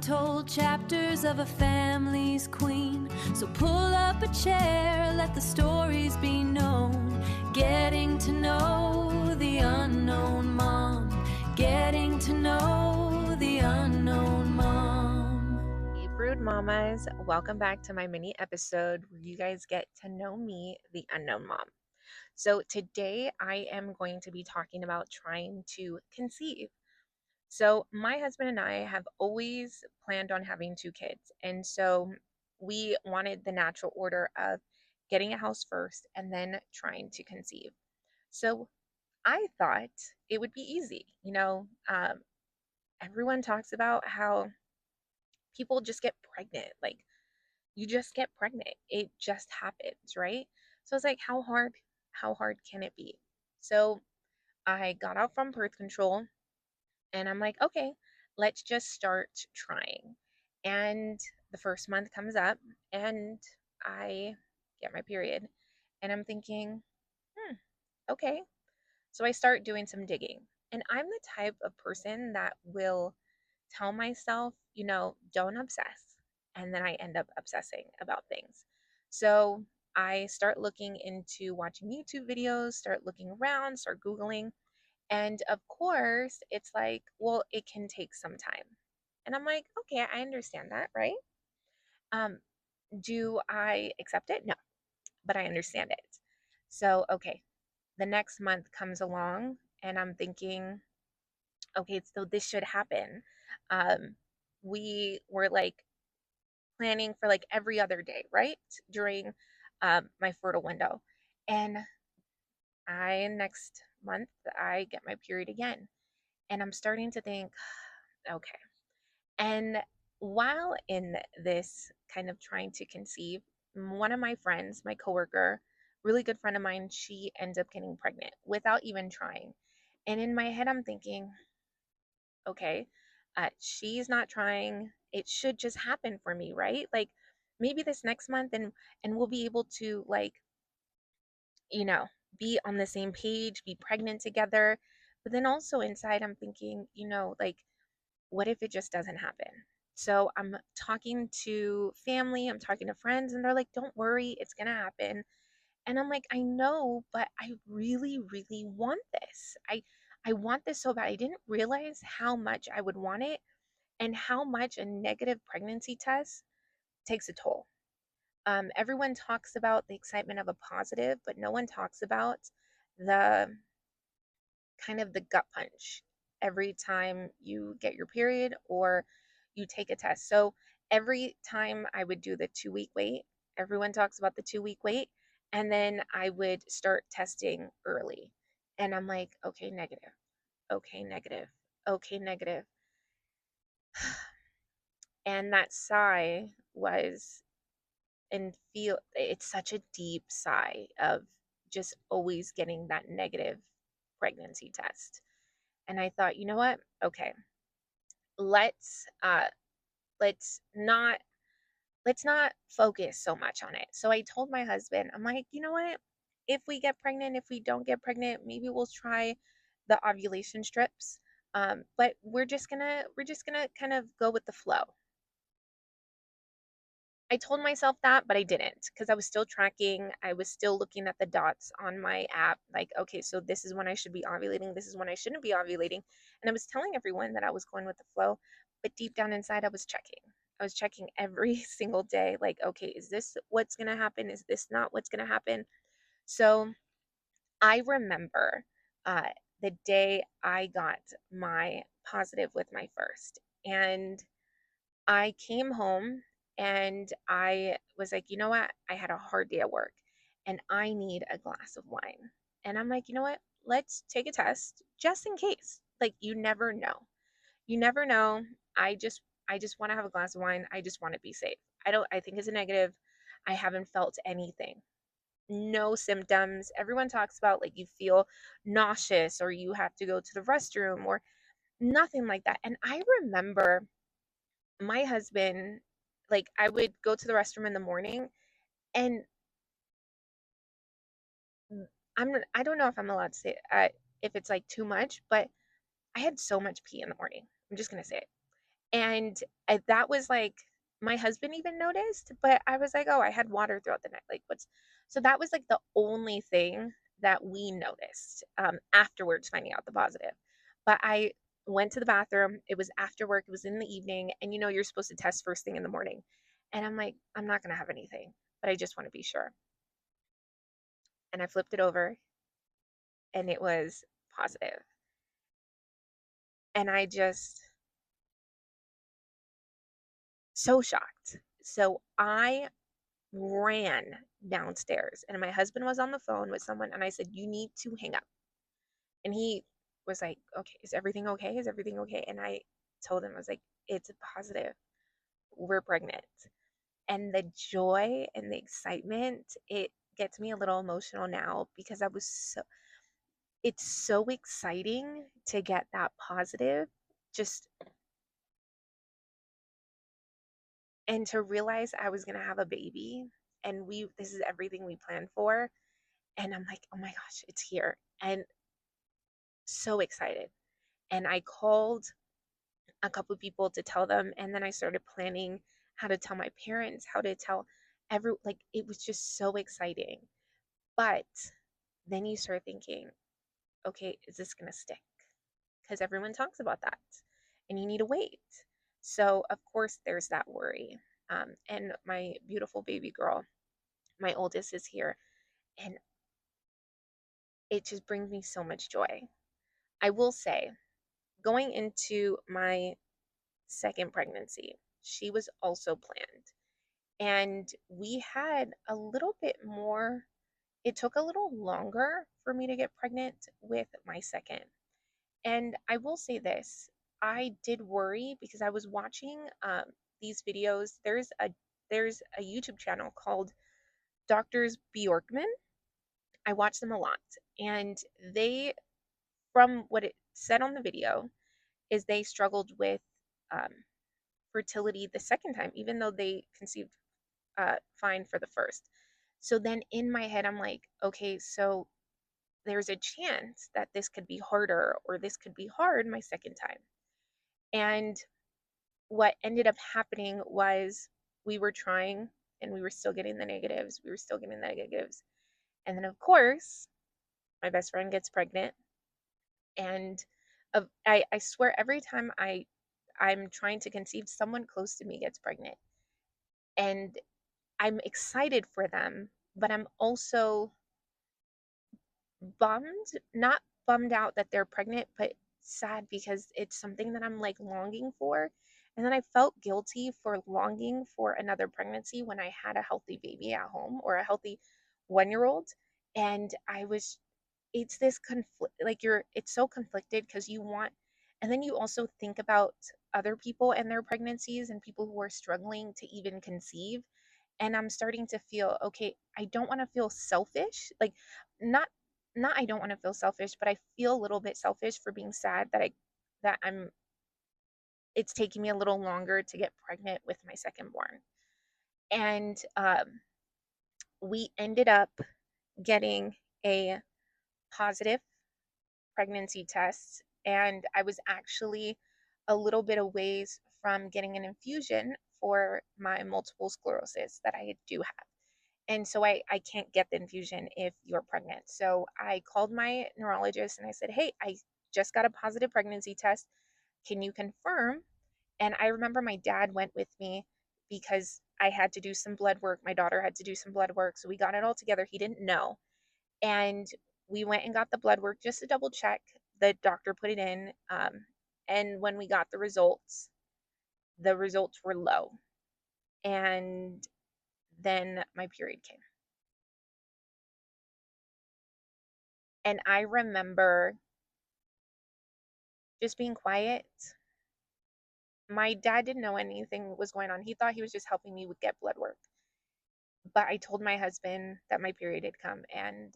Untold chapters of a family's queen. So pull up a chair, let the stories be known. Getting to know the unknown mom. Getting to know the unknown mom. Hey, Brood Mamas, welcome back to my mini episode where you guys get to know me, the unknown mom. So, today I am going to be talking about trying to conceive. So, my husband and I have always planned on having two kids. And so, we wanted the natural order of getting a house first and then trying to conceive. So, I thought it would be easy. Everyone talks about how people just get pregnant. Like, you just get pregnant. It just happens, right? So it's like, how hard can it be? So I got out from birth control and I'm like, okay, let's just start trying. And the first month comes up and I get my period. And I'm thinking, okay. So I start doing some digging. And I'm the type of person that will tell myself, don't obsess. And then I end up obsessing about things. So I start looking into watching YouTube videos, start looking around, start Googling. And of course, it's like, well, it can take some time. And I'm like, okay, I understand that, right? Um, do I accept it? No, but I understand it. So, okay, the next month comes along and I'm thinking, okay, so this should happen. We were like planning for like every other day, right? During my fertile window. And next month, I get my period again. And I'm starting to think, okay. And while in this kind of trying to conceive, one of my friends, my coworker, really good friend of mine, she ends up getting pregnant without even trying. And in my head, I'm thinking, okay, she's not trying. It should just happen for me, right? Like maybe this next month and we'll be able to like, you know, be on the same page, be pregnant together. But then also inside I'm thinking, like what if it just doesn't happen? So I'm talking to family, I'm talking to friends, and they're like, don't worry, it's going to happen. And I'm like, I know, but I really, really want this. I want this so bad. I didn't realize how much I would want it and how much a negative pregnancy test takes a toll. Everyone talks about the excitement of a positive, but no one talks about the kind of the gut punch every time you get your period or you take a test. So every time I would do the 2 week wait, everyone talks about the 2 week wait. And then I would start testing early. And I'm like, okay, negative, okay, negative, okay, negative. And that sigh was, and feel it's such a deep sigh of just always getting that negative pregnancy test. And I thought, you know what? Okay, let's let's not let's not focus so much on it. So I told my husband, I'm like, you know what? If we get pregnant, if we don't get pregnant, maybe we'll try the ovulation strips. But we're just gonna kind of go with the flow. I told myself that, but I didn't because I was still tracking. I was still looking at the dots on my app, like, okay, so this is when I should be ovulating, this is when I shouldn't be ovulating. And I was telling everyone that I was going with the flow, but deep down inside, I was checking. I was checking every single day, like, okay, is this what's going to happen? Is this not what's going to happen? So I remember uh, the day I got my positive with my first. And I came home and I was like, you know what? I had a hard day at work and I need a glass of wine. And I'm like, you know what? Let's take a test just in case. Like you never know. You never know. I just want to have a glass of wine. I just want to be safe. I think it's a negative. I haven't felt anything. No symptoms. Everyone talks about like you feel nauseous or you have to go to the restroom or nothing like that. And I remember my husband, like I would go to the restroom in the morning and I don't know if I'm allowed to say it, if it's like too much, but I had so much pee in the morning. I'm just gonna say it. And that was like, my husband even noticed, but I was like, oh, I had water throughout the night. Like, what's so that was like the only thing that we noticed afterwards, finding out the positive. But I went to the bathroom. It was after work, it was in the evening. And you're supposed to test first thing in the morning. And I'm like, I'm not going to have anything, but I just want to be sure. And I flipped it over and it was positive. And I just, so shocked. So I ran downstairs and my husband was on the phone with someone and I said, "You need to hang up." And he was like, "Okay, is everything okay? Is everything okay?" And I told him, I was like, "It's positive. We're pregnant." And the joy and the excitement, it gets me a little emotional now because it's so exciting to get that positive, just and to realize I was going to have a baby and this is everything we planned for. And I'm like, oh my gosh, it's here. And so excited. And I called a couple of people to tell them. And then I started planning how to tell my parents, how to tell like, it was just so exciting. But then you start thinking, okay, is this going to stick? Because everyone talks about that and you need to wait. So, of course, there's that worry. And my beautiful baby girl, my oldest, is here. And it just brings me so much joy. I will say, going into my second pregnancy, she was also planned. And we had a little bit more, it took a little longer for me to get pregnant with my second. And I will say this, I did worry because I was watching these videos. There's a YouTube channel called Doctors Bjorkman. I watch them a lot. And they, from what it said on the video, is they struggled with um, fertility the second time, even though they conceived fine for the first. So then in my head, I'm like, okay, so there's a chance that this could be harder or this could be hard my second time. And what ended up happening was we were trying and we were still getting the negatives. We were still getting the negatives. And then, of course, my best friend gets pregnant. And I swear every time I'm trying to conceive, someone close to me gets pregnant. And I'm excited for them, but I'm also bummed, not bummed out that they're pregnant, but sad because it's something that I'm like longing for. And then I felt guilty for longing for another pregnancy when I had a healthy baby at home or a healthy 1 year old. And it's this conflict, like it's so conflicted because you want, and then you also think about other people and their pregnancies and people who are struggling to even conceive. And I'm starting to feel, okay, I don't want to feel selfish. Like, not I don't want to feel selfish, but I feel a little bit selfish for being sad that I'm it's taking me a little longer to get pregnant with my second born. And we ended up getting a positive pregnancy test, and I was actually a little bit of ways from getting an infusion for my multiple sclerosis that I do have. And so I can't get the infusion if you're pregnant. So I called my neurologist and I said, hey, I just got a positive pregnancy test. Can you confirm? And I remember my dad went with me because I had to do some blood work. My daughter had to do some blood work. So we got it all together. He didn't know. And we went and got the blood work just to double check. The doctor put it in. And when we got the results were low. And then my period came. And I remember just being quiet. My dad didn't know anything was going on. He thought he was just helping me with get blood work. But I told my husband that my period had come, and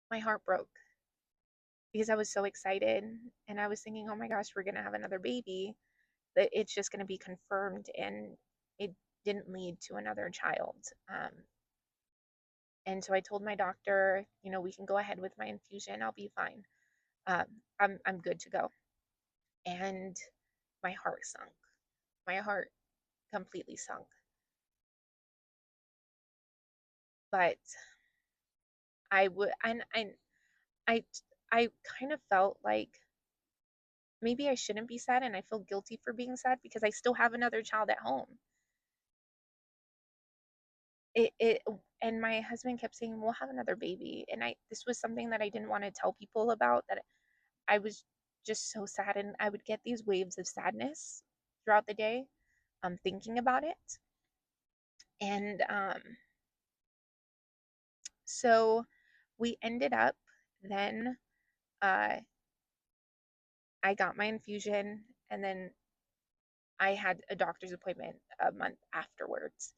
my heart broke because I was so excited. And I was thinking, oh my gosh, we're going to have another baby, that it's just going to be confirmed. And it didn't lead to another child. And so I told my doctor, we can go ahead with my infusion. I'll be fine. Um, I'm good to go. And my heart sunk. My heart completely sunk. But I would, and I, I kind of felt like maybe I shouldn't be sad, and I feel guilty for being sad because I still have another child at home. It and my husband kept saying we'll have another baby, and I this was something that I didn't want to tell people about, that I was just so sad, and I would get these waves of sadness throughout the day, thinking about it. And so we ended up then, uh I got my infusion, and then I had a doctor's appointment a month afterwards.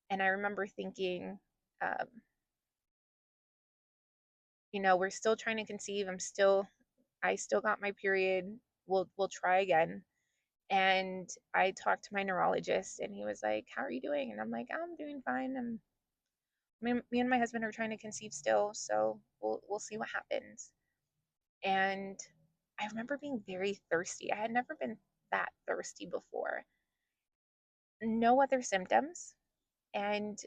And I remember thinking, um, we're still trying to conceive. I still got my period. We'll try again. And I talked to my neurologist, and he was like, "How are you doing?" And I'm like, "I'm doing fine. Me and my husband are trying to conceive still, so we'll see what happens." And I remember being very thirsty. I had never been that thirsty before. No other symptoms. And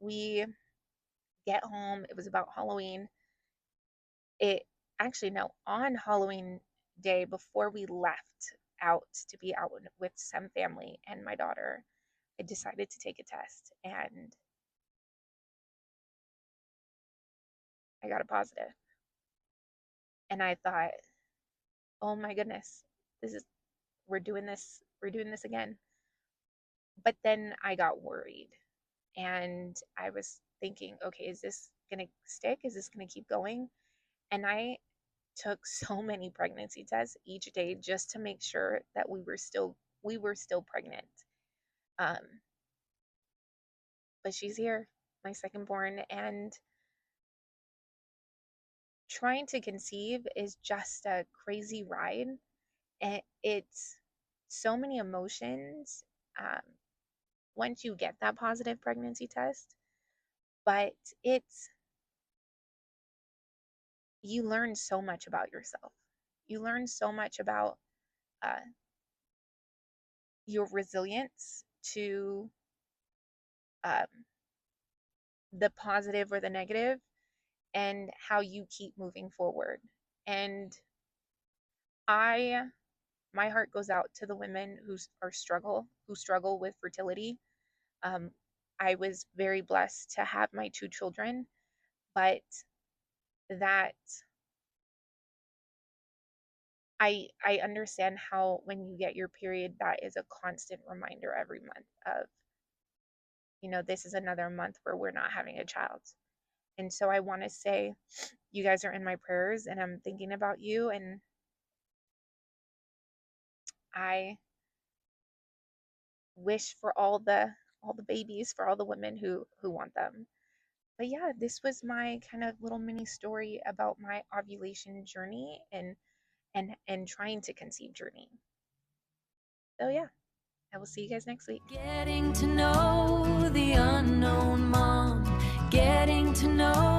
we get home. It was about Halloween. It actually, no, on Halloween day, before we left out to be out with some family and my daughter, I decided to take a test, and I got a positive. And I thought, oh my goodness, this is we're doing this again. But then I got worried, and I was thinking, okay, is this gonna stick? Is this gonna keep going? And I took so many pregnancy tests each day just to make sure that we were still pregnant. Um, but she's here, my second born, and trying to conceive is just a crazy ride. And it's so many emotions, um, once you get that positive pregnancy test. But it's you learn so much about yourself. You learn so much about, uh, your resilience to, um, the positive or the negative, and how you keep moving forward. And I my heart goes out to the women who struggle with fertility. Um, I was very blessed to have my two children, but that I understand how when you get your period, that is a constant reminder every month of, this is another month where we're not having a child. And so I want to say, you guys are in my prayers, and I'm thinking about you, and I wish for all the babies, for all the women who want them. But yeah, this was my kind of little mini story about my ovulation journey, and trying to conceive journey. So yeah, I will see you guys next week. Getting to know the unknown mom, getting to know